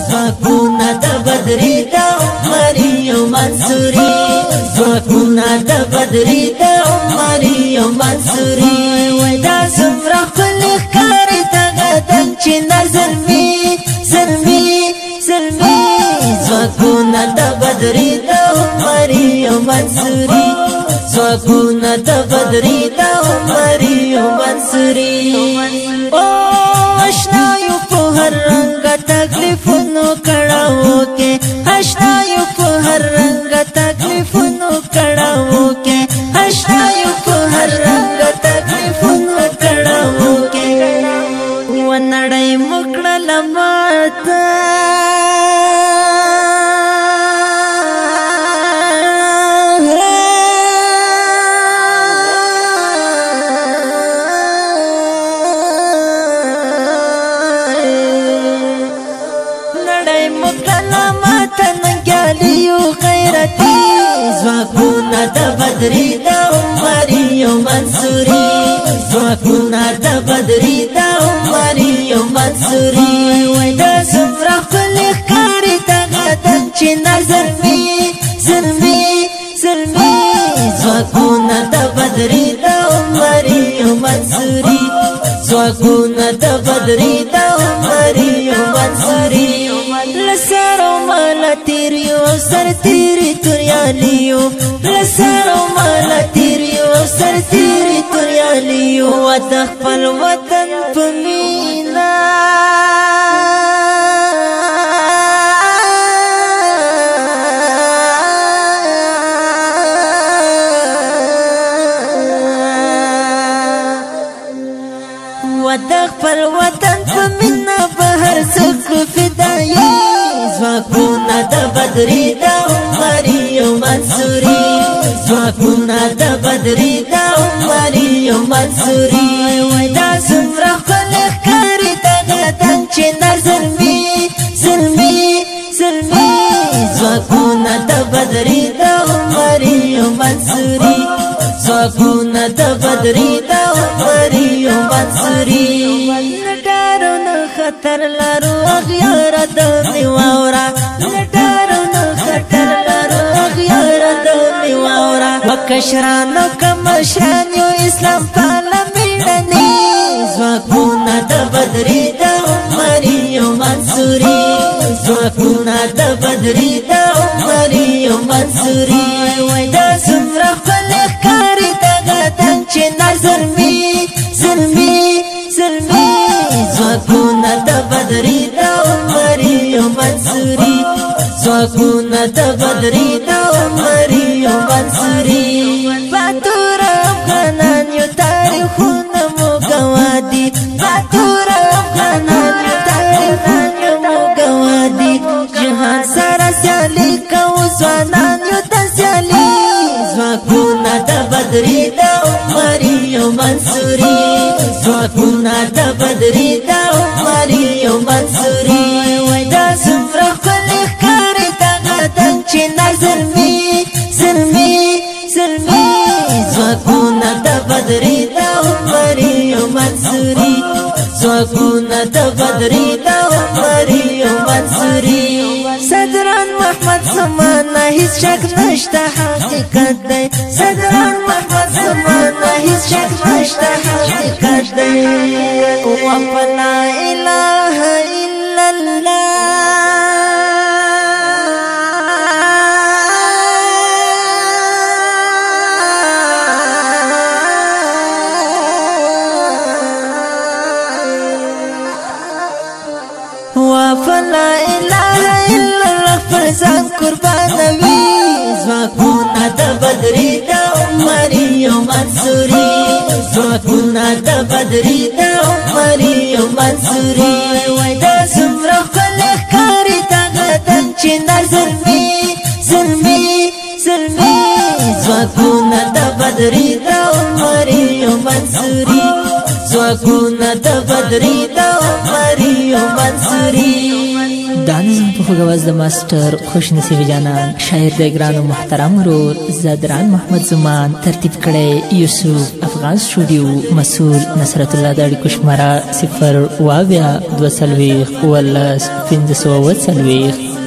زواکونا د بدری د عمریو منصوری زواکونا د بدری د عمریو منصوری وای دا سمرا خپل ښکاری تغدن چې نظر می زلمی زواکونا د بدری د عمریو منصوری زواکونا د بدری د عمریو منصوری آشنایو په هر رنگ تکلیفونو کړهو کې آشنایو په هر رنگ تکلیفونو کړهو کې آشنایو په هر رنگ تکلیفونو کړهو کې ونړۍ مکړه لماته زواکونا د بدری د عمریو منصوری زواکونا د بدری د عمریو منصوری وای دا سمرا خپل ښکاری تغدن چې نظر می زلمی زواکونا د بدری د عمریو منصوری زواکونا د بدری د عمریو منصوری لسرو مال تیریو سر تیری توریالیو لسرو مال تیریو سر تیری توریالیو وطن خپل وطن په مینا وطن خپل وطن په مینا بهر څوک فدایي زواکونا د بدری د عمریو منصوری زواکونا د بدری د عمریو منصوری وای دا سمرا خپل ښکاری تغدن چې نظر می زلمی زواکونا د بدری د عمریو منصوری زواکونا د بدری د عمریو منصوری لټارو نه خطر لارو اغیار د میواورا لټارو نه خطر لارو اغیار د میواورا وکشرانو کمشران یو اسلام پاله میړنی زواکونا د بدری د عمریو منصوری زواکونا د بدری د عمریو منصوری وای دا سمرا خپل ښکاری تغدن چې نظر می زلمی زواکونا د بدری د عمریو منصوری زواکونا د بدری د عمریو منصوری باتور افغانان یو تاریخونه مو ګوادي باتور افغانان یو تاریخونه مو ګوادي جهان سره سیالي کوو ځوانان یو ته سیالي زواکونا د بدری د عمریو منصوری زواکونا د بدری د عمریو منصوری وای دا سمرا خپل ښکاری تغدن چې نظر می زلمی زواکونا د بدری د عمریو منصوری زواکونا د بدری د عمریو منصوری صدران محمد زمانه هیڅ شک نشته حقیقت دی صدران محمد زمانه هیڅ شک نشته حقیقت دی ولا اله الا الله وفلا اله الا الله فرزان قربانوي زواکونا د بدری د عمریو منصوری زواکونا د بدری د عمریو منصوری وای دا سمرا خپل ښکاری تغدن چې نظر می زلمی زواکونا د بدری د عمریو منصوری زواکونا د بدری د عمریو منصوری دا نظم په خوږ اواز د ماسټر خوش نصیب جانان، شاعر د ګران او محترم ورور زادران محمد زمان، ترتیب کړی یوسف افغان سټوډیو، مسؤل نصرت الله. د اړیکو شماره 0 22 40 15 15.